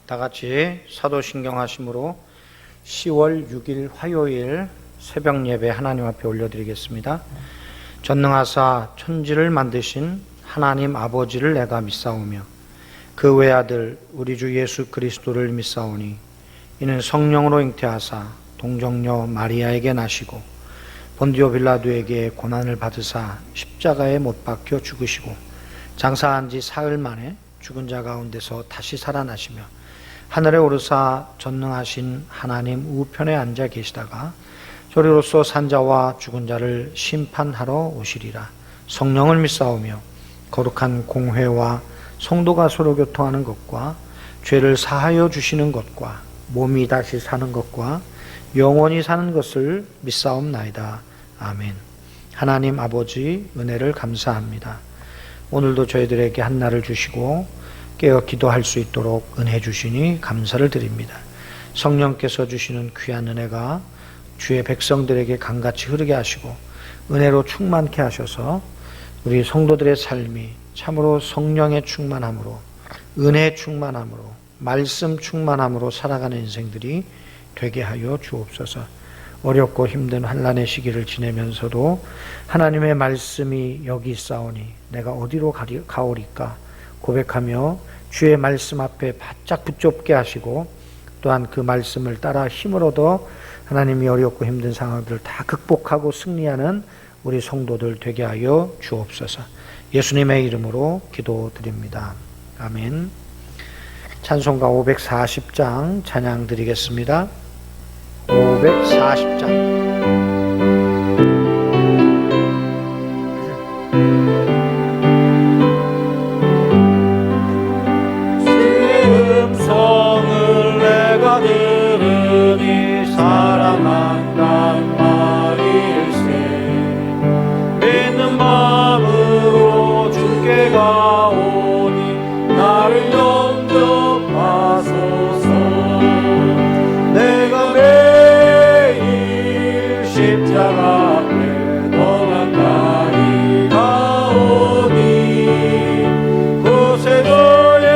다 같이 사도신경 하심으로 10월 6일 화요일 새벽 예배 하나님 앞에 올려드리겠습니다. 전능하사 천지를 만드신 하나님 아버지를 내가 믿사오며 그 외아들 우리 주 예수 그리스도를 믿사오니 이는 성령으로 잉태하사 동정녀 마리아에게 나시고 본디오 빌라도에게 고난을 받으사 십자가에 못 박혀 죽으시고 장사한 지 사흘 만에 죽은 자 가운데서 다시 살아나시며 하늘에 오르사 전능하신 하나님 우편에 앉아 계시다가 저리로서 산자와 죽은 자를 심판하러 오시리라. 성령을 믿사오며 거룩한 공회와 성도가 서로 교통하는 것과 죄를 사하여 주시는 것과 몸이 다시 사는 것과 영원히 사는 것을 믿사옵나이다. 아멘. 하나님 아버지 은혜를 감사합니다. 오늘도 저희들에게 한날을 주시고 깨어 기도할 수 있도록 은혜 주시니 감사를 드립니다. 성령께서 주시는 귀한 은혜가 주의 백성들에게 강같이 흐르게 하시고 은혜로 충만케 하셔서 우리 성도들의 삶이 참으로 성령의 충만함으로, 은혜 충만함으로, 말씀 충만함으로 살아가는 인생들이 되게 하여 주옵소서. 어렵고 힘든 환난의 시기를 지내면서도 하나님의 말씀이 여기 있사오니 내가 어디로 가오리까 고백하며 주의 말씀 앞에 바짝 붙잡게 하시고 또한 그 말씀을 따라 힘을 얻어 하나님이 어렵고 힘든 상황들을 다 극복하고 승리하는 우리 성도들 되게 하여 주옵소서. 예수님의 이름으로 기도드립니다. 아멘. 찬송가 540장 찬양 드리겠습니다. 540장 음성을 내가 들으니 사랑한단 말일세. 믿는 마음으로 주께 가오니 나를 영접하소서. 내가 매일 십자가 앞에 더 가까이 가오니 그새 저의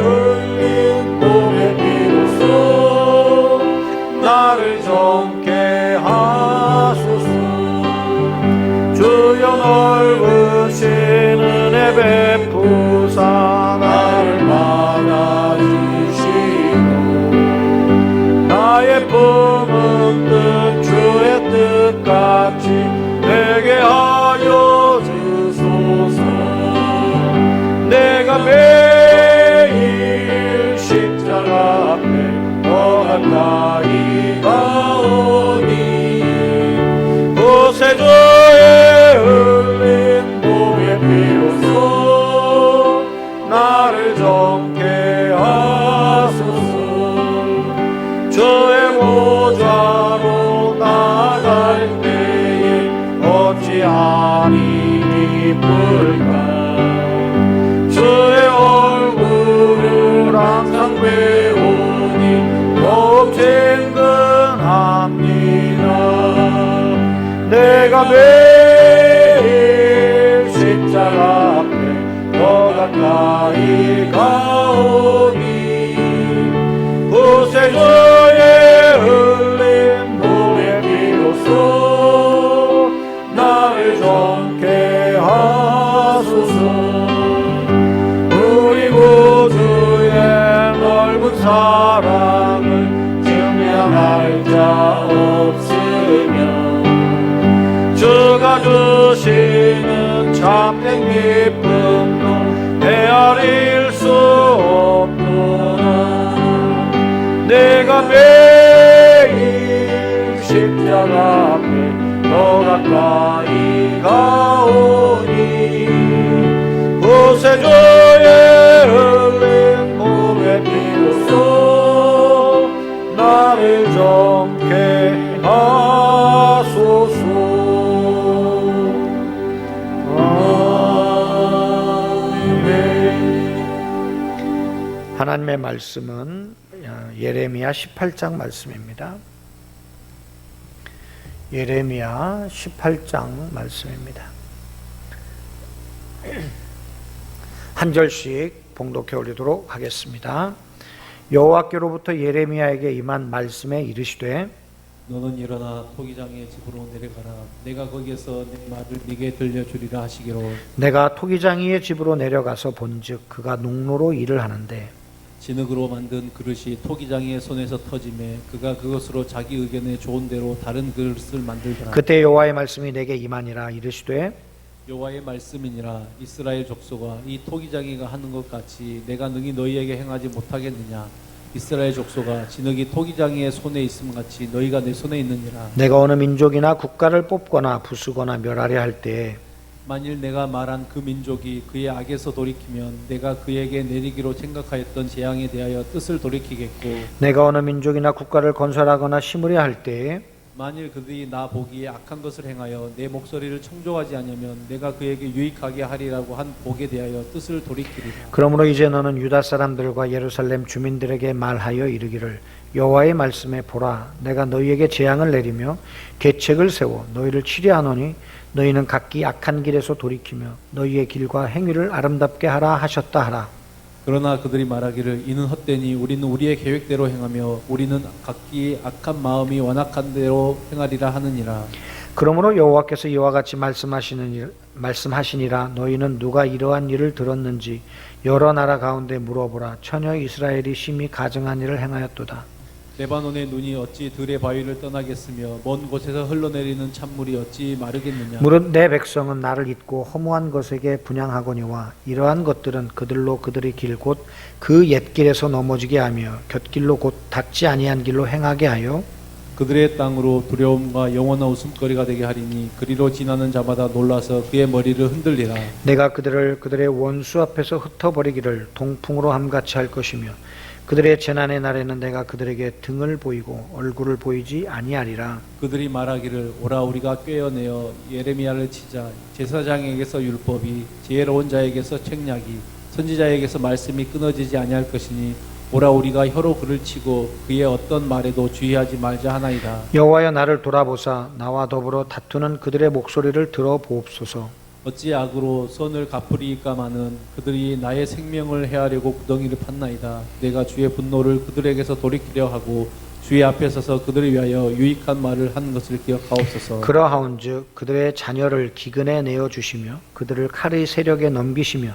흘린 몸의 피로써 나를 정케 하소서. 주여 넓으신 은혜 베푸사 나를 받아주시고 나의 품은 뜻 주의 뜻같이 되게 하여 주소서. 내가 매일 십자가 앞에 더 가까이 가오니 그새 주의 흘린 몸의 피로써 나를 정케 하소서. 주의 보좌로 나갈 때에 어찌 아니 기쁠까. 주의 얼굴을 항상 배우니 더욱 친근합니다. 내가 매일 십자가 앞에 더 가까이 가오니 그새 주의 흘린 몸의 피로써 나를 정케 하소서. 우리 구주의 넓은 사랑을 증명할 자 없으며 주가 주시는 참된 기쁨도 헤아릴 수 없도다. 내가 매일 십자가 앞에 더 가까이 가오니 그새 주의 흘린 몸의 피로써 나를 정케 하소서. 아멘. 하나님의 말씀은 예레미야 18장 말씀입니다. 예레미야 18장 말씀입니다. 한 절씩 봉독해 올리도록 하겠습니다. 여호와께로부터 예레미야에게 임한 말씀에 이르시되 너는 일어나 토기장의 집으로 내려가라. 내가 거기에서 내 말을 네게 들려주리라 하시기로 내가 토기장이의 집으로 내려가서 본즉 그가 농로로 일을 하는데 진흙으로 만든 그릇이 토기장의 손에서 터짐에 그가 그것으로 자기 의견에 좋은 대로 다른 그릇을 만들더라. 그때 여호와의 말씀이 내게 임하니라 이르시되 여호와의 말씀이니라. 이스라엘 족속아, 이 토기장이가 하는 것 같이 내가 능히 너희에게 행하지 못하겠느냐. 이스라엘 족속아, 진흙이 토기장이의 손에 있음 같이 너희가 내 손에 있느니라. 내가 어느 민족이나 국가를 뽑거나 부수거나 멸하려 할 때에 만일 내가 말한 그 민족이 그의 악에서 돌이키면 내가 그에게 내리기로 생각하였던 재앙에 대하여 뜻을 돌이키겠고, 내가 어느 민족이나 국가를 건설하거나 심으려 할 때에 만일 그들이 나 보기에 악한 것을 행하여 내 목소리를 청종하지 않으면 내가 그에게 유익하게 하리라고 한 복에 대하여 뜻을 돌이키리라. 그러므로 이제 너는 유다 사람들과 예루살렘 주민들에게 말하여 이르기를 여호와의 말씀에 보라 내가 너희에게 재앙을 내리며 계책을 세워 너희를 치려하노니 너희는 각기 악한 길에서 돌이키며 너희의 길과 행위를 아름답게 하라 하셨다 하라. 그러나 그들이 말하기를 이는 헛되니 우리는 우리의 계획대로 행하며 우리는 각기 악한 마음이 완악한 대로 행하리라 하느니라. 그러므로 여호와께서 이와 같이 말씀하시니라 너희는 누가 이러한 일을 들었는지 여러 나라 가운데 물어보라. 처녀 이스라엘이 심히 가증한 일을 행하였도다. 레바논의 눈이 어찌 들의 바위를 떠나겠으며 먼 곳에서 흘러내리는 찬물이 어찌 마르겠느냐. 무릇 내 백성은 나를 잊고 허무한 것에게 분향하거니와 이러한 것들은 그들로 그들의 길 곧 그 옛길에서 넘어지게 하며 곁길로 곧 닿지 아니한 길로 행하게 하여 그들의 땅으로 두려움과 영원한 웃음거리가 되게 하리니 그리로 지나는 자마다 놀라서 그의 머리를 흔들리라. 내가 그들을 그들의 원수 앞에서 흩어버리기를 동풍으로 함같이 할 것이며 그들의 재난의 날에는 내가 그들에게 등을 보이고 얼굴을 보이지 아니하리라. 그들이 말하기를 오라 우리가 꿰어내어 예레미야를 치자. 제사장에게서 율법이 지혜로운 자에게서 책략이 선지자에게서 말씀이 끊어지지 아니할 것이니 오라 우리가 혀로 그를 치고 그의 어떤 말에도 주의하지 말자 하나이다. 여호와여 나를 돌아보사 나와 더불어 다투는 그들의 목소리를 들어보옵소서. 어찌 악으로 선을 갚으리까마는 그들이 나의 생명을 해하려고 구덩이를 팠나이다. 내가 주의 분노를 그들에게서 돌이키려 하고 주의 앞에 서서 그들을 위하여 유익한 말을 한 것을 기억하옵소서. 그러하온즉 그들의 자녀를 기근에 내어 주시며 그들을 칼의 세력에 넘기시며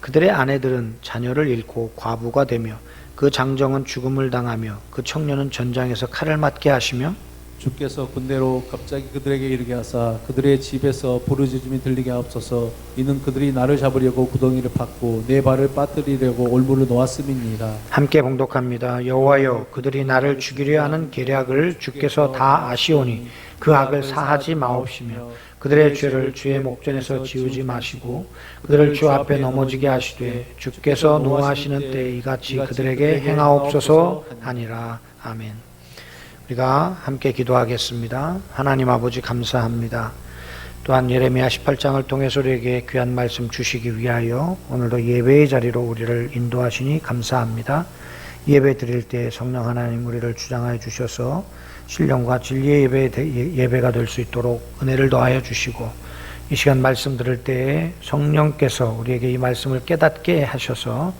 그들의 아내들은 자녀를 잃고 과부가 되며 그 장정은 죽음을 당하며 그 청년은 전장에서 칼을 맞게 하시며 주께서 군대로 갑자기 그들에게 이르게 하사 그들의 집에서 부르짖음이 들리게 하옵소서. 이는 그들이 나를 잡으려고 구덩이를 팠고 내 발을 빠뜨리려고 올무를 놓았음이니이다. 함께 봉독합니다. 여호와여 그들이 나를 죽이려 하는 계략을 주께서 다 아시오니 그 악을 사하지 마옵시며 그들의 죄를 주의 목전에서 지우지 마시고 그들을 주 앞에 넘어지게 하시되 주께서 노하시는 때에 이같이 그들에게 행하옵소서 하니라. 아멘. 우리가 함께 기도하겠습니다. 하나님 아버지 감사합니다. 또한 예레미야 18장을 통해서 우리에게 귀한 말씀 주시기 위하여 오늘도 예배의 자리로 우리를 인도하시니 감사합니다. 예배 드릴 때 성령 하나님 우리를 주장하여 주셔서 신령과 진리의 예배가 될 수 있도록 은혜를 더하여 주시고 이 시간 말씀 들을 때에 성령께서 우리에게 이 말씀을 깨닫게 하셔서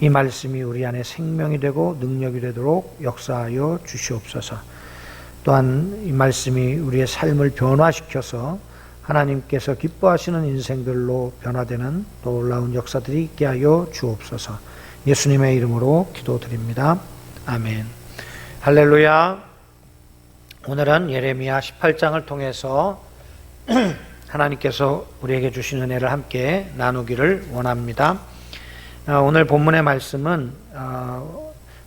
이 말씀이 우리 안에 생명이 되고 능력이 되도록 역사하여 주시옵소서. 또한 이 말씀이 우리의 삶을 변화시켜서 하나님께서 기뻐하시는 인생들로 변화되는 놀라운 역사들이 있게 하여 주옵소서. 예수님의 이름으로 기도드립니다. 아멘. 할렐루야. 오늘은 예레미야 18장을 통해서 하나님께서 우리에게 주신 은혜를 함께 나누기를 원합니다. 오늘 본문의 말씀은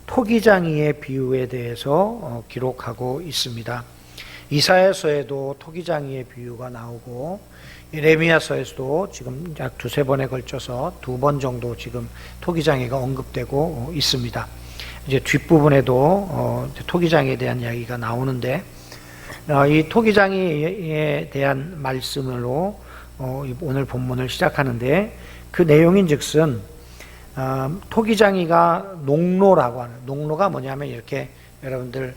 토기장이의 비유에 대해서 기록하고 있습니다. 이사야서에도 토기장이의 비유가 나오고 예레미야서에서도 지금 약 두세 번에 걸쳐서 두 번 정도 지금 토기장이가 언급되고 있습니다. 이제 뒷부분에도 토기장이에 대한 이야기가 나오는데 이 토기장이에 대한 말씀으로 오늘 본문을 시작하는데 그 내용인즉슨 토기장이가 농로라고 하는, 농로가 뭐냐면 이렇게 여러분들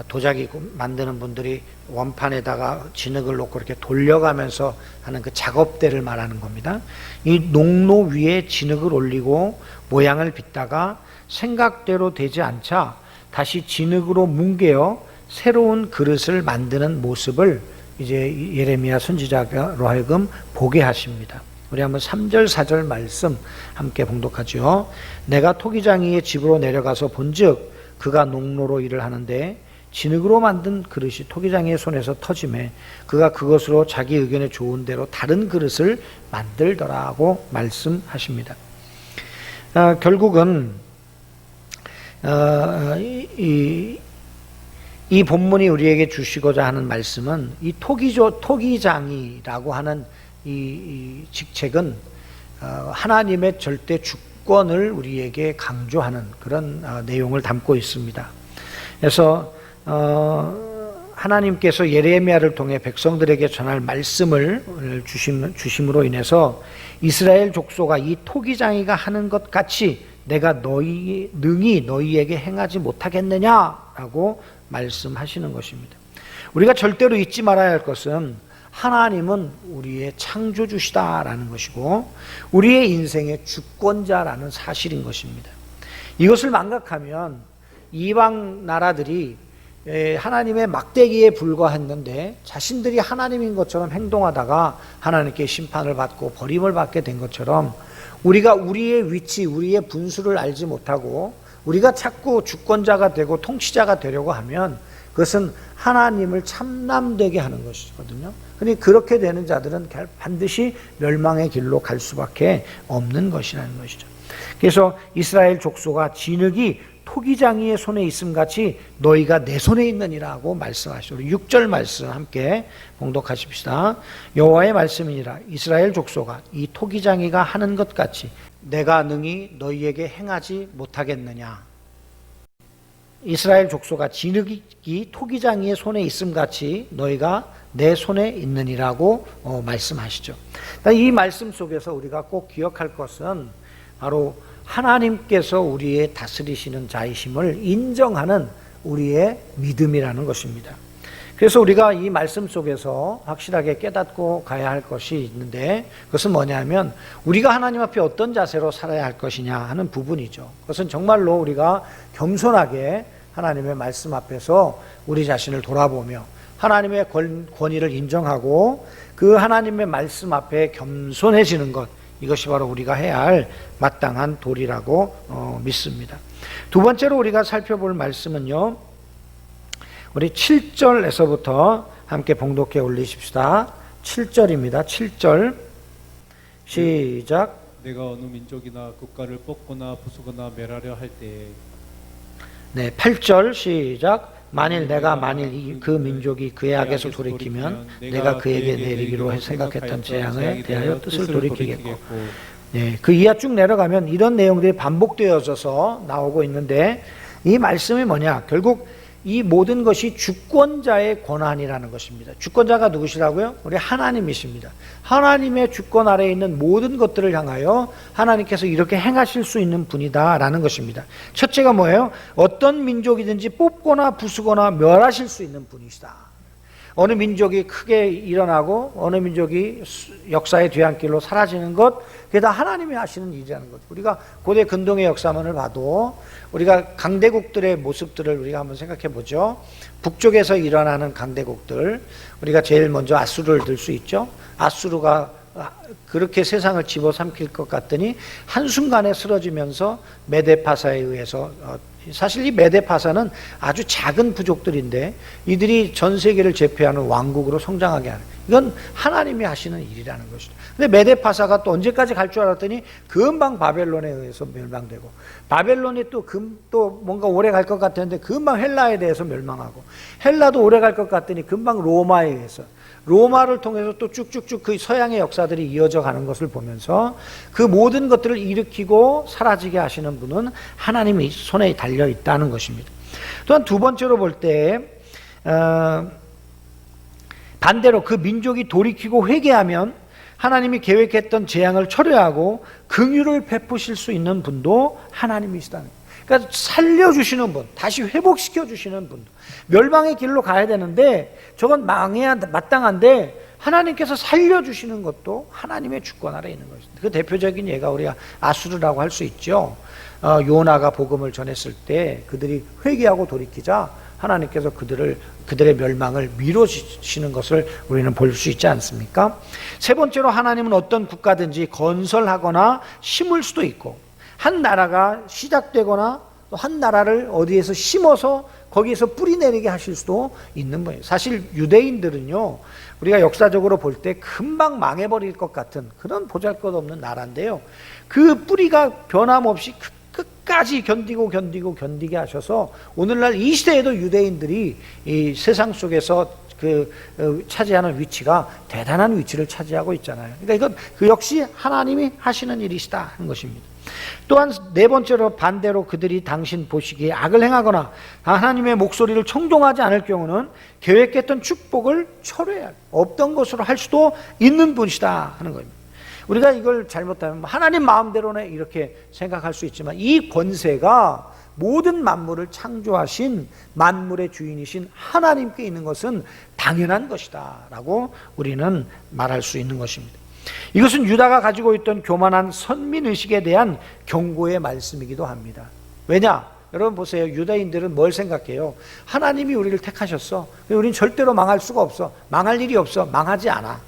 도자기 만드는 분들이 원판에다가 진흙을 놓고 이렇게 돌려가면서 하는 그 작업대를 말하는 겁니다. 이 농로 위에 진흙을 올리고 모양을 빚다가 생각대로 되지 않자 다시 진흙으로 뭉개어 새로운 그릇을 만드는 모습을 이제 예레미야 선지자로 하여금 보게 하십니다. 우리 한번 3절 4절 말씀 함께 봉독하죠. 내가 토기장이의 집으로 내려가서 본즉 그가 농로로 일을 하는데 진흙으로 만든 그릇이 토기장이의 손에서 터짐에 그가 그것으로 자기 의견에 좋은 대로 다른 그릇을 만들더라고 말씀하십니다. 결국은 이 본문이 우리에게 주시고자 하는 말씀은 이 토기장이라고 하는 이 직책은 하나님의 절대 주권을 우리에게 강조하는 그런 내용을 담고 있습니다. 그래서 하나님께서 예레미야를 통해 백성들에게 전할 말씀을 주심으로 인해서 이스라엘 족속아 이 토기장이가 하는 것 같이 내가 능히 너희에게 행하지 못하겠느냐라고 말씀하시는 것입니다. 우리가 절대로 잊지 말아야 할 것은 하나님은 우리의 창조주시다라는 것이고 우리의 인생의 주권자라는 사실인 것입니다. 이것을 망각하면 이방 나라들이 하나님의 막대기에 불과했는데 자신들이 하나님인 것처럼 행동하다가 하나님께 심판을 받고 버림을 받게 된 것처럼 우리가 우리의 위치, 우리의 분수를 알지 못하고 우리가 자꾸 주권자가 되고 통치자가 되려고 하면 그것은 하나님을 참남되게 하는 것이거든요. 그러니 그렇게 되는 자들은 반드시 멸망의 길로 갈 수밖에 없는 것이라는 것이죠. 그래서 이스라엘 족속아 진흙이 토기장이의 손에 있음같이 너희가 내 손에 있느니라고 말씀하시죠. 우리 6절 말씀 함께 봉독하십시다. 여호와의 말씀이니라 이스라엘 족속아 이 토기장이가 하는 것 같이 내가 능히 너희에게 행하지 못하겠느냐. 이스라엘 족속아 진흙이 토기장이의 손에 있음같이 너희가 내 손에 있느니라고 말씀하시죠. 이 말씀 속에서 우리가 꼭 기억할 것은 바로 하나님께서 우리의 다스리시는 자이심을 인정하는 우리의 믿음이라는 것입니다. 그래서 우리가 이 말씀 속에서 확실하게 깨닫고 가야 할 것이 있는데 그것은 뭐냐면 우리가 하나님 앞에 어떤 자세로 살아야 할 것이냐 하는 부분이죠. 그것은 정말로 우리가 겸손하게 하나님의 말씀 앞에서 우리 자신을 돌아보며 하나님의 권위를 인정하고 그 하나님의 말씀 앞에 겸손해지는 것, 이것이 바로 우리가 해야 할 마땅한 도리라고 믿습니다. 두 번째로 우리가 살펴볼 말씀은요, 우리 7절에서부터 함께 봉독해 올리십시다. 7절입니다. 7절 시작. 내가 어느 민족이나 국가를 뽑거나 부수거나 멸하려 할 때에 네, 8절 시작. 만일 그 민족이 그의 악에서 돌이키면 내가 그에게 내리기로 생각했던 재앙에 대하여 뜻을 돌이키겠고. 네, 그 이하 쭉 내려가면 이런 내용들이 반복되어져서 나오고 있는데 이 말씀이 뭐냐? 결국 이 모든 것이 주권자의 권한이라는 것입니다. 주권자가 누구시라고요? 우리 하나님이십니다. 하나님의 주권 아래에 있는 모든 것들을 향하여 하나님께서 이렇게 행하실 수 있는 분이다라는 것입니다. 첫째가 뭐예요? 어떤 민족이든지 뽑거나 부수거나 멸하실 수 있는 분이시다. 어느 민족이 크게 일어나고 어느 민족이 역사의 뒤안길로 사라지는 것, 그게 다 하나님이 하시는 일이라는 것. 우리가 고대 근동의 역사만을 봐도 우리가 강대국들의 모습들을 우리가 한번 생각해 보죠. 북쪽에서 일어나는 강대국들, 우리가 제일 먼저 아수르를 들 수 있죠. 아수르가 그렇게 세상을 집어삼킬 것 같더니 한순간에 쓰러지면서 메데파사에 의해서, 사실 이 메데파사는 아주 작은 부족들인데 이들이 전 세계를 제패하는 왕국으로 성장하게 하는, 이건 하나님이 하시는 일이라는 것이죠. 근데 메데파사가 또 언제까지 갈 줄 알았더니 금방 바벨론에 의해서 멸망되고, 바벨론이 또 뭔가 오래 갈 것 같았는데 금방 헬라에 대해서 멸망하고, 헬라도 오래 갈 것 같더니 금방 로마에 의해서, 로마를 통해서 또 쭉쭉쭉 그 서양의 역사들이 이어져 가는 것을 보면서 그 모든 것들을 일으키고 사라지게 하시는 분은 하나님의 손에 달려 있다는 것입니다. 또한 두 번째로 볼 때 반대로 그 민족이 돌이키고 회개하면 하나님이 계획했던 재앙을 철회하고 긍휼을 베푸실 수 있는 분도 하나님이시다는 거예요. 그러니까 살려주시는 분, 다시 회복시켜 주시는 분. 멸망의 길로 가야 되는데 저건 망해야 마땅한데 하나님께서 살려주시는 것도 하나님의 주권 아래에 있는 것입니다. 그 대표적인 예가 우리가 아수르라고 할 수 있죠. 요나가 복음을 전했을 때 그들이 회개하고 돌이키자 하나님께서 그들의 멸망을 미루시는 것을 우리는 볼 수 있지 않습니까? 세 번째로 하나님은 어떤 국가든지 건설하거나 심을 수도 있고, 한 나라가 시작되거나 또 한 나라를 어디에서 심어서 거기에서 뿌리 내리게 하실 수도 있는 거예요. 사실 유대인들은요, 우리가 역사적으로 볼 때 금방 망해버릴 것 같은 그런 보잘것없는 나라인데요, 그 뿌리가 변함없이 끝까지 견디게 하셔서 오늘날 이 시대에도 유대인들이 이 세상 속에서 차지하는 위치가 대단한 위치를 차지하고 있잖아요. 그러니까 이건 그 역시 하나님이 하시는 일이시다 하는 것입니다. 또한 네 번째로, 반대로 그들이 당신 보시기에 악을 행하거나 하나님의 목소리를 청종하지 않을 경우는 계획했던 축복을 철회할, 없던 것으로 할 수도 있는 분이시다 하는 겁니다. 우리가 이걸 잘못하면 하나님 마음대로네 이렇게 생각할 수 있지만, 이 권세가 모든 만물을 창조하신 만물의 주인이신 하나님께 있는 것은 당연한 것이다 라고 우리는 말할 수 있는 것입니다. 이것은 유다가 가지고 있던 교만한 선민의식에 대한 경고의 말씀이기도 합니다. 왜냐? 여러분 보세요. 유다인들은 뭘 생각해요? 하나님이 우리를 택하셨어. 우리는 절대로 망할 수가 없어. 망할 일이 없어. 망하지 않아.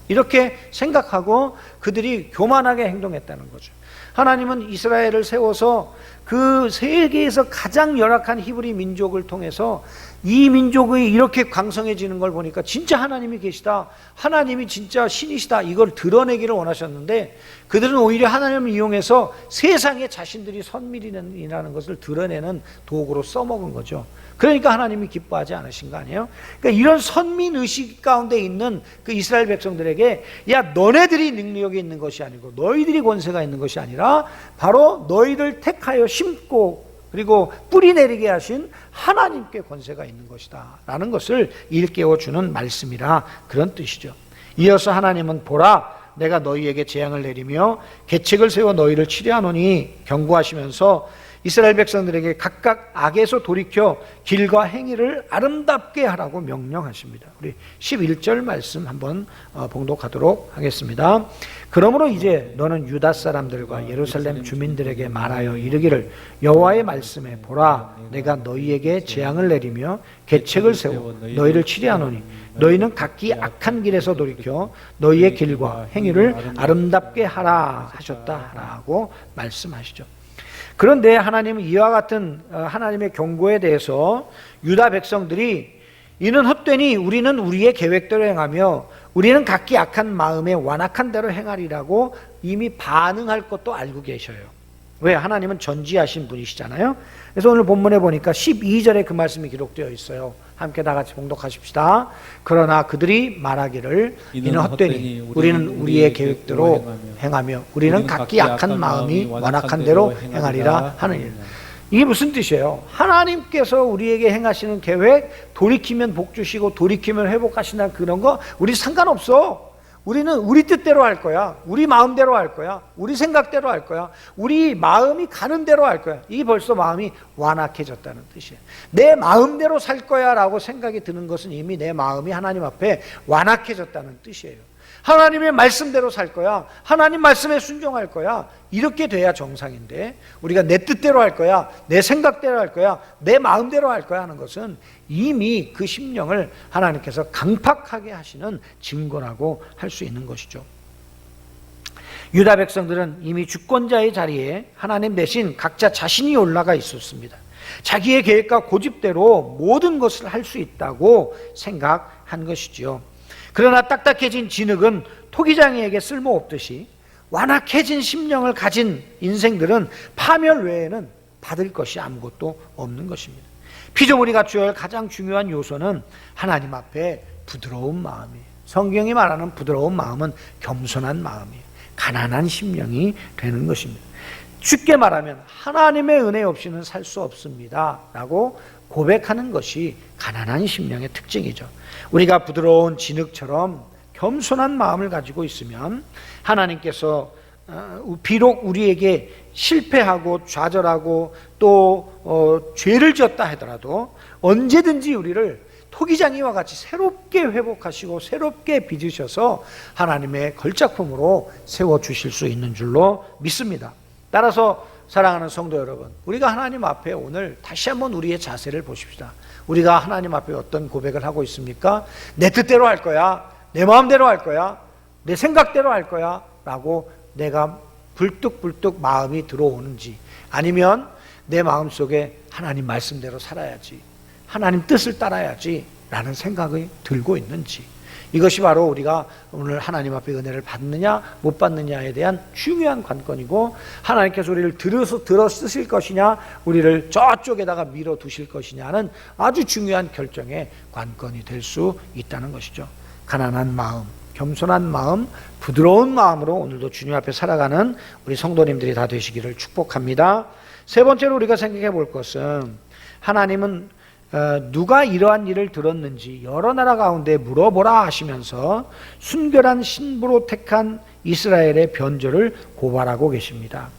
이렇게 생각하고 그들이 교만하게 행동했다는 거죠. 하나님은 이스라엘을 세워서 그 세계에서 가장 열악한 히브리 민족을 통해서 이 민족이 이렇게 강성해지는 걸 보니까 진짜 하나님이 계시다, 하나님이 진짜 신이시다, 이걸 드러내기를 원하셨는데, 그들은 오히려 하나님을 이용해서 세상에 자신들이 선민이라는 것을 드러내는 도구로 써먹은 거죠. 그러니까 하나님이 기뻐하지 않으신 거 아니에요? 그러니까 이런 선민의식 가운데 있는 그 이스라엘 백성들에게, 야, 너네들이 능력이 있는 것이 아니고 너희들이 권세가 있는 것이 아니라 바로 너희를 택하여 심고 그리고 뿌리 내리게 하신 하나님께 권세가 있는 것이다 라는 것을 일깨워주는 말씀이라 그런 뜻이죠. 이어서 하나님은 보라, 내가 너희에게 재앙을 내리며 계책을 세워 너희를 치려하노니 경고하시면서 이스라엘 백성들에게 각각 악에서 돌이켜 길과 행위를 아름답게 하라고 명령하십니다. 우리 11절 말씀 한번 봉독하도록 하겠습니다. 그러므로 이제 너는 유다 사람들과 예루살렘 주민들에게 말하여 이르기를, 여호와의 말씀에 보라, 내가 너희에게 재앙을 내리며 계책을 세워 너희를 치려하노니 너희는 각기 악한 길에서 돌이켜 너희의 길과 행위를 아름답게 하라 하셨다라고 말씀하시죠. 그런데 하나님은 이와 같은 하나님의 경고에 대해서 유다 백성들이 이는 헛되니 우리는 우리의 계획대로 행하며 우리는 각기 악한 마음에 완악한 대로 행하리라고 이미 반응할 것도 알고 계셔요. 왜? 하나님은 전지하신 분이시잖아요. 그래서 오늘 본문에 보니까 12절에 그 말씀이 기록되어 있어요. 함께 다 같이 봉독하십시다. 그러나 그들이 말하기를 이는 헛되니 우리는 우리의 계획대로 행하며 우리는 각기 악한 마음이 완악한 대로 행하리라 하느니라. 이게 무슨 뜻이에요? 하나님께서 우리에게 행하시는 계획, 돌이키면 복 주시고 돌이키면 회복하신다는 그런 거 우리 상관없어. 우리는 우리 뜻대로 할 거야. 우리 마음대로 할 거야. 우리 생각대로 할 거야. 우리 마음이 가는 대로 할 거야. 이게 벌써 마음이 완악해졌다는 뜻이에요. 내 마음대로 살 거야 라고 생각이 드는 것은 이미 내 마음이 하나님 앞에 완악해졌다는 뜻이에요. 하나님의 말씀대로 살 거야. 하나님 말씀에 순종할 거야. 이렇게 돼야 정상인데, 우리가 내 뜻대로 할 거야, 내 생각대로 할 거야, 내 마음대로 할 거야 하는 것은 이미 그 심령을 하나님께서 강팍하게 하시는 증거라고 할 수 있는 것이죠. 유다 백성들은 이미 주권자의 자리에 하나님 대신 각자 자신이 올라가 있었습니다. 자기의 계획과 고집대로 모든 것을 할 수 있다고 생각한 것이지요. 그러나 딱딱해진 진흙은 토기장이에게 쓸모없듯이 완악해진 심령을 가진 인생들은 파멸 외에는 받을 것이 아무것도 없는 것입니다. 피조물이 갖춰야 할 가장 중요한 요소는 하나님 앞에 부드러운 마음이에요. 성경이 말하는 부드러운 마음은 겸손한 마음이에요. 가난한 심령이 되는 것입니다. 쉽게 말하면 하나님의 은혜 없이는 살 수 없습니다 라고 고백하는 것이 가난한 심령의 특징이죠. 우리가 부드러운 진흙처럼 겸손한 마음을 가지고 있으면 하나님께서 비록 우리에게 실패하고 좌절하고 또 죄를 지었다 하더라도 언제든지 우리를 토기장이와 같이 새롭게 회복하시고 새롭게 빚으셔서 하나님의 걸작품으로 세워주실 수 있는 줄로 믿습니다. 따라서 사랑하는 성도 여러분, 우리가 하나님 앞에 오늘 다시 한번 우리의 자세를 보십시다. 우리가 하나님 앞에 어떤 고백을 하고 있습니까? 내 뜻대로 할 거야, 내 마음대로 할 거야, 내 생각대로 할 거야 라고 내가 불뚝불뚝 마음이 들어오는지, 아니면 내 마음속에 하나님 말씀대로 살아야지, 하나님 뜻을 따라야지 라는 생각이 들고 있는지, 이것이 바로 우리가 오늘 하나님 앞에 은혜를 받느냐 못 받느냐에 대한 중요한 관건이고, 하나님께서 우리를 들어 쓰실 것이냐 우리를 저쪽에다가 밀어 두실 것이냐는 아주 중요한 결정의 관건이 될 수 있다는 것이죠. 가난한 마음, 겸손한 마음, 부드러운 마음으로 오늘도 주님 앞에 살아가는 우리 성도님들이 다 되시기를 축복합니다. 세 번째로 우리가 생각해 볼 것은, 하나님은 누가 이러한 일을 들었는지 여러 나라 가운데 물어보라 하시면서 순결한 신부로 택한 이스라엘의 변절을 고발하고 계십니다.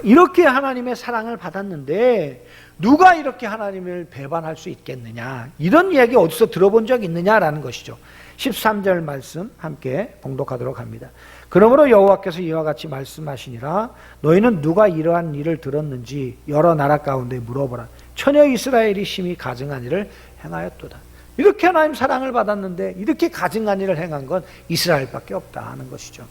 이렇게 하나님의 사랑을 받았는데 누가 이렇게 하나님을 배반할 수 있겠느냐, 이런 이야기 어디서 들어본 적 있느냐라는 것이죠. 13절 말씀 함께 봉독하도록 합니다. 그러므로 여호와께서 이와 같이 말씀하시니라, 너희는 누가 이러한 일을 들었는지 여러 나라 가운데 물어보라. 처녀 이스라엘이 심히 가증한 일을 행하였도다. 이렇게 하나님 사랑을 받았는데 이렇게 가증한 일을 행한 건 이스라엘밖에 없다 하는 것이죠.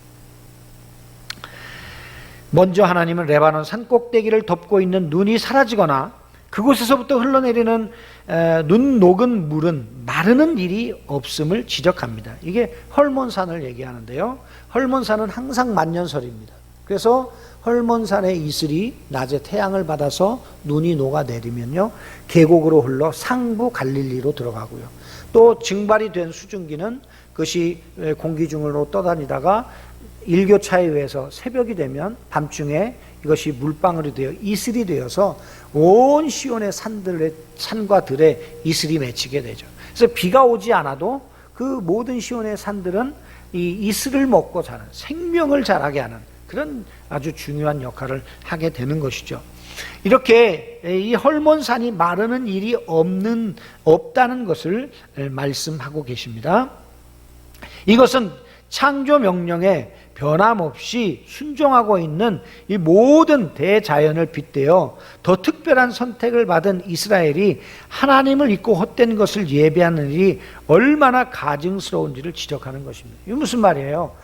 먼저 하나님은 레바논 산 꼭대기를 덮고 있는 눈이 사라지거나 그곳에서부터 흘러내리는 눈 녹은 물은 마르는 일이 없음을 지적합니다. 이게 헐몬산을 얘기하는데요, 헐몬산은 항상 만년설입니다. 그래서 헐몬산의 이슬이 낮에 태양을 받아서 눈이 녹아내리면요 계곡으로 흘러 상부 갈릴리로 들어가고요, 또 증발이 된 수증기는 그것이 공기 중으로 떠다니다가 일교차에 의해서 새벽이 되면 밤중에 이것이 물방울이 되어 이슬이 되어서 온 시온의 산과 들에 이슬이 맺히게 되죠. 그래서 비가 오지 않아도 그 모든 시온의 산들은 이 이슬을 먹고 자는, 생명을 자라게 하는 그런 아주 중요한 역할을 하게 되는 것이죠. 이렇게 이 헐몬산이 마르는 일이 없다는 것을 말씀하고 계십니다. 이것은 창조 명령에 변함없이 순종하고 있는 이 모든 대자연을 빗대어 더 특별한 선택을 받은 이스라엘이 하나님을 잊고 헛된 것을 예배하는 일이 얼마나 가증스러운지를 지적하는 것입니다. 이게 무슨 말이에요?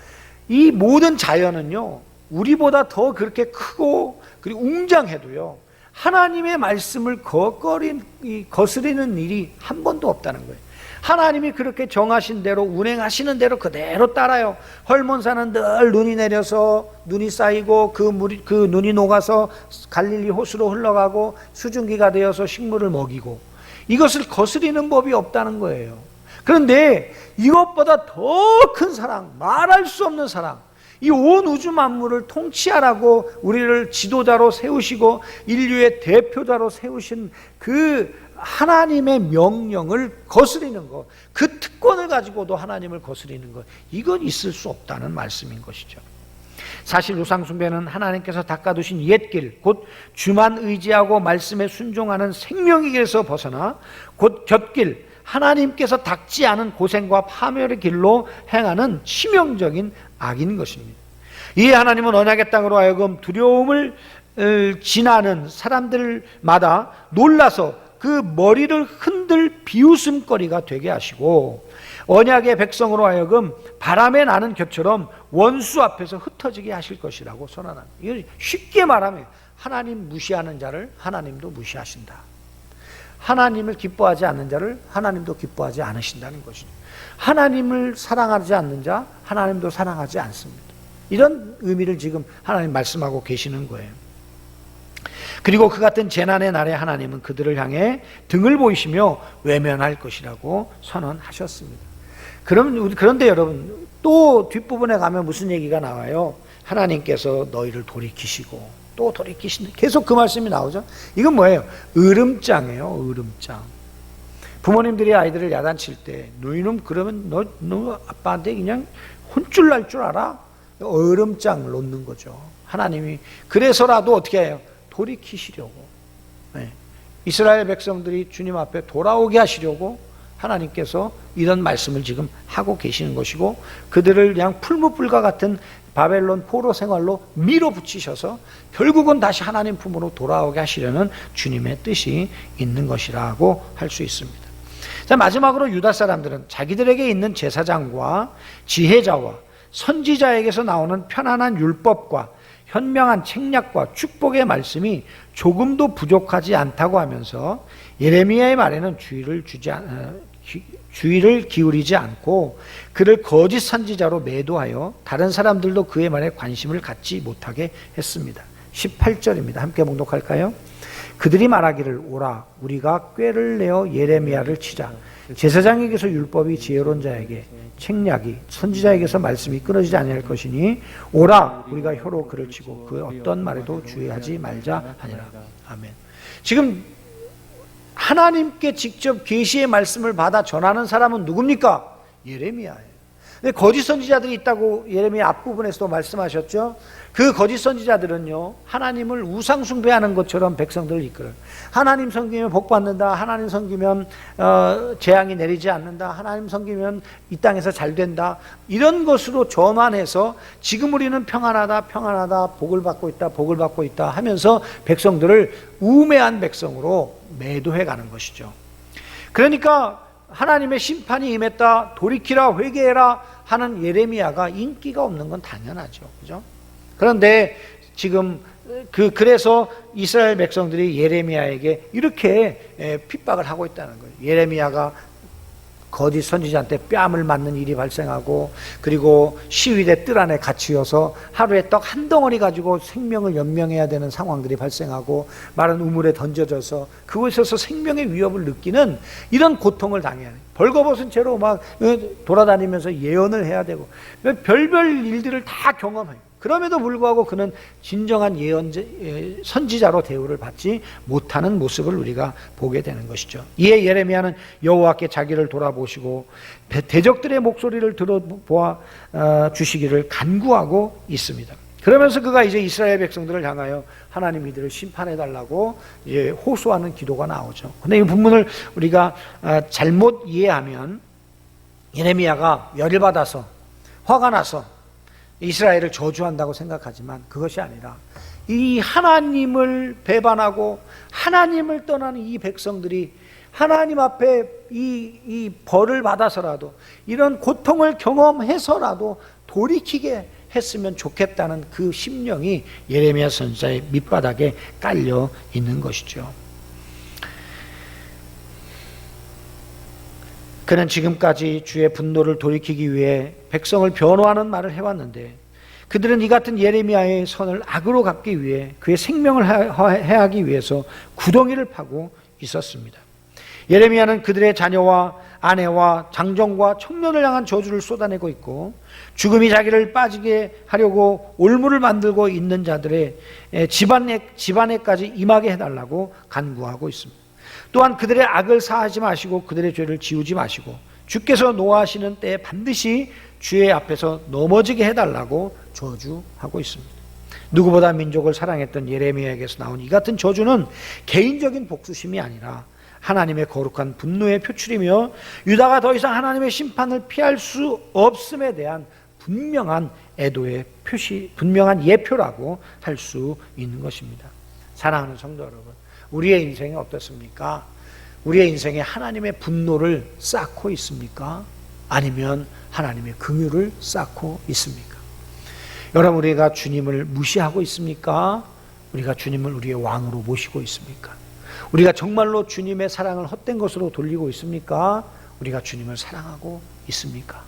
이 모든 자연은요 우리보다 더 그렇게 크고 그리고 웅장해도요 하나님의 말씀을 거스리는 일이 한 번도 없다는 거예요. 하나님이 그렇게 정하신 대로 운행하시는 대로 그대로 따라요. 헐몬산은 늘 눈이 내려서 눈이 쌓이고 그 눈이 녹아서 갈릴리 호수로 흘러가고 수증기가 되어서 식물을 먹이고, 이것을 거스리는 법이 없다는 거예요. 그런데 이것보다 더 큰 사랑, 말할 수 없는 사랑, 이 온 우주 만물을 통치하라고 우리를 지도자로 세우시고 인류의 대표자로 세우신 그 하나님의 명령을 거스리는 것, 그 특권을 가지고도 하나님을 거스리는 것, 이건 있을 수 없다는 말씀인 것이죠. 사실 우상숭배는 하나님께서 닦아두신 옛길, 곧 주만 의지하고 말씀에 순종하는 생명의 길에서 벗어나 곧 곁길, 하나님께서 닦지 않은 고생과 파멸의 길로 행하는 치명적인 악인 것입니다. 이 하나님은 언약의 땅으로 하여금 두려움을 지나는 사람들마다 놀라서 그 머리를 흔들 비웃음거리가 되게 하시고, 언약의 백성으로 하여금 바람에 나는 곁처럼 원수 앞에서 흩어지게 하실 것이라고 선언합니다. 이걸 쉽게 말하면 하나님 무시하는 자를 하나님도 무시하신다, 하나님을 기뻐하지 않는 자를 하나님도 기뻐하지 않으신다는 것이죠. 하나님을 사랑하지 않는 자 하나님도 사랑하지 않습니다. 이런 의미를 지금 하나님 말씀하고 계시는 거예요. 그리고 그 같은 재난의 날에 하나님은 그들을 향해 등을 보이시며 외면할 것이라고 선언하셨습니다. 그런데 여러분, 또 뒷부분에 가면 무슨 얘기가 나와요? 하나님께서 너희를 돌이키시고 또 돌이키신다, 계속 그 말씀이 나오죠. 이건 뭐예요? 으름장이에요. 으름장. 부모님들이 아이들을 야단칠 때 너희는 그러면 너 아빠한테 그냥 혼쭐 날 줄 알아? 으름장을 놓는 거죠. 하나님이 그래서라도 어떻게 해요? 돌이키시려고. 네. 이스라엘 백성들이 주님 앞에 돌아오게 하시려고 하나님께서 이런 말씀을 지금 하고 계시는 것이고, 그들을 그냥 풀무불과 같은 바벨론 포로 생활로 밀어붙이셔서 결국은 다시 하나님 품으로 돌아오게 하시려는 주님의 뜻이 있는 것이라고 할 수 있습니다. 자, 마지막으로 유다 사람들은 자기들에게 있는 제사장과 지혜자와 선지자에게서 나오는 편안한 율법과 현명한 책략과 축복의 말씀이 조금도 부족하지 않다고 하면서 예레미야의 말에는 주의를 기울이지 않고 그를 거짓 선지자로 매도하여 다른 사람들도 그의 말에 관심을 갖지 못하게 했습니다. 18절입니다. 함께 봉독할까요? 그들이 말하기를 오라 우리가 꾀를 내어 예레미야를 치자. 제사장에게서 율법이 지혜로운 자에게 책략이 선지자에게서 말씀이 끊어지지 아니할 것이니 오라 우리가 혀로 그를 치고 그 어떤 말에도 주의하지 말자 하니라. 아멘. 지금 하나님께 직접 계시의 말씀을 받아 전하는 사람은 누굽니까? 예레미야예요. 근데 거짓 선지자들이 있다고 예레미야 앞부분에서도 말씀하셨죠. 그 거짓 선지자들은요, 하나님을 우상 숭배하는 것처럼 백성들을 이끌어요. 하나님 섬기면 복 받는다, 하나님 섬기면 재앙이 내리지 않는다, 하나님 섬기면 이 땅에서 잘 된다, 이런 것으로 전환해서 지금 우리는 평안하다 평안하다 복을 받고 있다 복을 받고 있다 하면서 백성들을 우매한 백성으로 매도해 가는 것이죠. 그러니까 하나님의 심판이 임했다, 돌이키라 회개해라 하는 예레미야가 인기가 없는 건 당연하죠. 그죠? 그런데 지금 그래서 이스라엘 백성들이 예레미야에게 이렇게 핍박을 하고 있다는 거예요. 예레미야가 거짓 선지자한테 뺨을 맞는 일이 발생하고, 그리고 시위대 뜰 안에 갇히어서 하루에 떡 한 덩어리 가지고 생명을 연명해야 되는 상황들이 발생하고, 마른 우물에 던져져서 그곳에서 생명의 위협을 느끼는 이런 고통을 당해야 해요. 벌거벗은 채로 막 돌아다니면서 예언을 해야 되고 별별 일들을 다 경험해요. 그럼에도 불구하고 그는 진정한 선지자로 대우를 받지 못하는 모습을 우리가 보게 되는 것이죠. 이에 예레미야는 여호와께 자기를 돌아보시고 대적들의 목소리를 들어보아 주시기를 간구하고 있습니다. 그러면서 그가 이제 이스라엘 백성들을 향하여 하나님 이들을 심판해달라고 이제 호소하는 기도가 나오죠. 근데 이 본문을 우리가 잘못 이해하면 예레미야가 열을 받아서 화가 나서 이스라엘을 저주한다고 생각하지만 그것이 아니라 이 하나님을 배반하고 하나님을 떠나는 이 백성들이 하나님 앞에 이 벌을 받아서라도 이런 고통을 경험해서라도 돌이키게 했으면 좋겠다는 그 심령이 예레미야 선지자의 밑바닥에 깔려 있는 것이죠. 그는 지금까지 주의 분노를 돌이키기 위해 백성을 변호하는 말을 해왔는데, 그들은 이 같은 예레미야의 선을 악으로 갚기 위해 그의 생명을 해하기 위해서 구덩이를 파고 있었습니다. 예레미야는 그들의 자녀와 아내와 장정과 청년을 향한 저주를 쏟아내고 있고, 죽음이 자기를 빠지게 하려고 올무를 만들고 있는 자들의 집안에까지 임하게 해달라고 간구하고 있습니다. 또한 그들의 악을 사하지 마시고 그들의 죄를 지우지 마시고 주께서 노하시는 때에 반드시 주의 앞에서 넘어지게 해달라고 저주하고 있습니다. 누구보다 민족을 사랑했던 예레미야에게서 나온 이 같은 저주는 개인적인 복수심이 아니라 하나님의 거룩한 분노의 표출이며 유다가 더 이상 하나님의 심판을 피할 수 없음에 대한 분명한 애도의 표시, 분명한 예표라고 할 수 있는 것입니다. 사랑하는 성도 여러분, 우리의 인생이 어떻습니까? 우리의 인생에 하나님의 분노를 쌓고 있습니까? 아니면 하나님의 긍휼을 쌓고 있습니까? 여러분, 우리가 주님을 무시하고 있습니까? 우리가 주님을 우리의 왕으로 모시고 있습니까? 우리가 정말로 주님의 사랑을 헛된 것으로 돌리고 있습니까? 우리가 주님을 사랑하고 있습니까?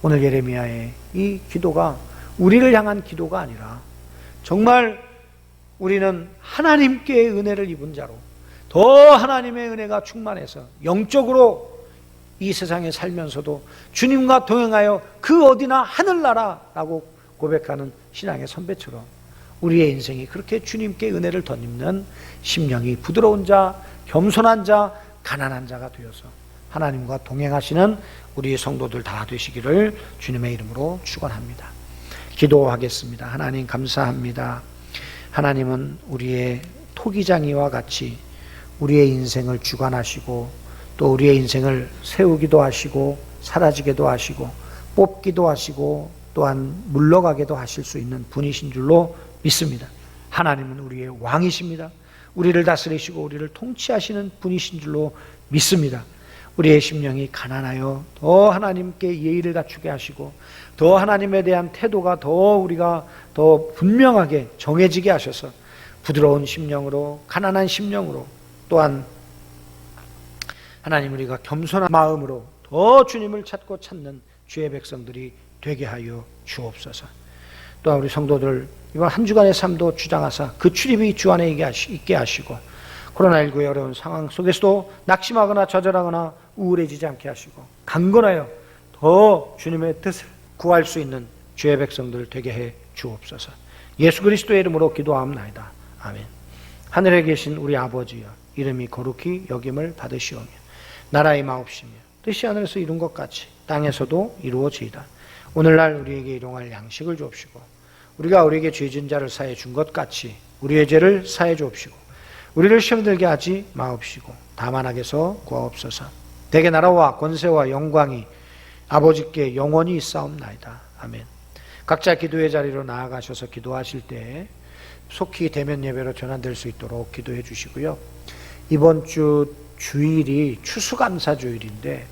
오늘 예레미야의 이 기도가 우리를 향한 기도가 아니라 정말 우리는 하나님께의 은혜를 입은 자로 더 하나님의 은혜가 충만해서 영적으로 이 세상에 살면서도 주님과 동행하여 그 어디나 하늘나라라고 고백하는 신앙의 선배처럼 우리의 인생이 그렇게 주님께 은혜를 덧입는 심령이 부드러운 자, 겸손한 자, 가난한 자가 되어서 하나님과 동행하시는 우리 성도들 다 되시기를 주님의 이름으로 축원합니다. 기도하겠습니다. 하나님 감사합니다. 하나님은 우리의 토기장이와 같이 우리의 인생을 주관하시고 또 우리의 인생을 세우기도 하시고 사라지게도 하시고 뽑기도 하시고 또한 물러가게도 하실 수 있는 분이신 줄로 믿습니다. 하나님은 우리의 왕이십니다. 우리를 다스리시고 우리를 통치하시는 분이신 줄로 믿습니다. 우리의 심령이 가난하여 더 하나님께 예의를 갖추게 하시고 더 하나님에 대한 태도가 더 우리가 더 분명하게 정해지게 하셔서 부드러운 심령으로 가난한 심령으로 또한 하나님 우리가 겸손한 마음으로 더 주님을 찾고 찾는 주의 백성들이 되게 하여 주옵소서. 또한 우리 성도들 이번 한 주간의 삶도 주장하사 그 출입이 주 안에 있게 하시고 코로나19의 어려운 상황 속에서도 낙심하거나 좌절하거나 우울해지지 않게 하시고 강건하여 더 주님의 뜻을 구할 수 있는 주의 백성들 되게 해 주옵소서. 예수 그리스도의 이름으로 기도하옵나이다. 아멘. 하늘에 계신 우리 아버지여, 이름이 거룩히 여김을 받으시오며 나라의 마옵시며 뜻이 하늘에서 이룬 것 같이 땅에서도 이루어지이다. 오늘날 우리에게 일용할 양식을 주옵시고 우리가 우리에게 죄진 자를 사해 준 것 같이 우리의 죄를 사해 주옵시고 우리를 시험 들게 하지 마옵시고 다만 악에서 구하옵소서. 대개 나라와 권세와 영광이 아버지께 영원히 있사옵나이다. 아멘. 각자 기도의 자리로 나아가셔서 기도하실 때 속히 대면 예배로 전환될 수 있도록 기도해 주시고요. 이번 주 주일이 추수감사 주일인데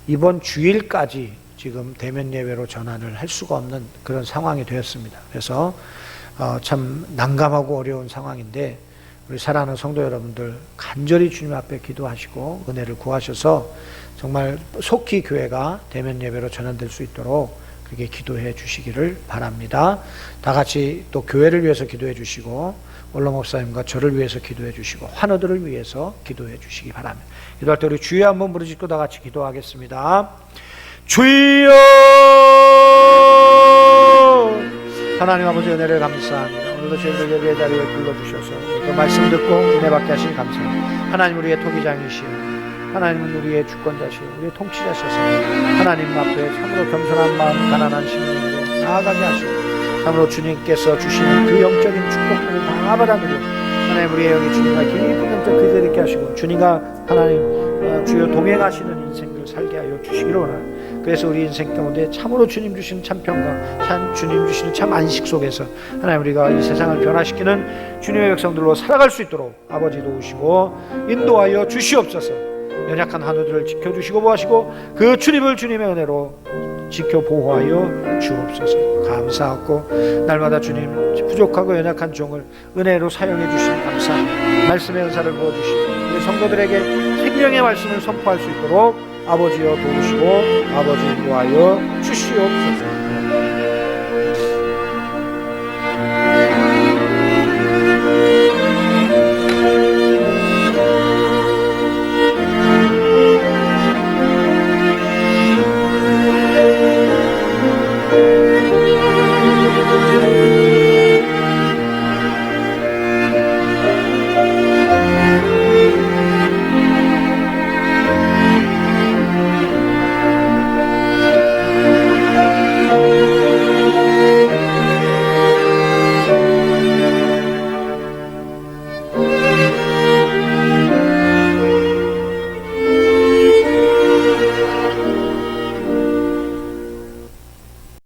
이번 주일까지 지금 대면 예배로 전환을 할 수가 없는 그런 상황이 되었습니다. 그래서 참 난감하고 어려운 상황인데 우리 사랑하는 성도 여러분들 간절히 주님 앞에 기도하시고 은혜를 구하셔서 정말 속히 교회가 대면 예배로 전환될 수 있도록 그렇게 기도해 주시기를 바랍니다. 다 같이 또 교회를 위해서 기도해 주시고 원로 목사님과 저를 위해서 기도해 주시고 환우들을 위해서 기도해 주시기 바랍니다. 기도할 때 우리 주여 한번 부르짖고 다 같이 기도하겠습니다. 주여! 하나님 아버지 은혜를 감사합니다. 오늘도 저희들 예배의 자리에 불러주셔서 그 말씀 듣고 은혜 받게 하시니 감사합니다. 하나님 우리의 토기장이시오. 하나님은 우리의 주권자시오. 우리의 통치자셔서 하나님 앞에 참으로 겸손한 마음 가난한 심령으로 나아가게 하시고 참으로 주님께서 주시는 그 영적인 축복들을 다 받아 누려 하나님 우리의 영이 주님과 깊은 영적 교제를 있게 하시고 주님과 하나님 주여 동행하시는 인생을 살게 하여 주시기를 원합니다. 그래서 우리 인생 가운데 참으로 주님 주시는 참 평강, 참 주님 주시는 참 안식 속에서 하나님 우리가 이 세상을 변화시키는 주님의 백성들로 살아갈 수 있도록 아버지 도우시고 인도하여 주시옵소서. 연약한 한우들을 지켜주시고 보호하시고 그 출입을 주님의 은혜로 지켜 보호하여 주옵소서. 감사하고 날마다 주님 부족하고 연약한 종을 은혜로 사용해 주시니 감사합니다. 말씀의 은사를 부어주시고 우리 성도들에게 생명의 말씀을 선포할 수 있도록 아버지여 도우시고 아버지 인도하여 주시옵소서.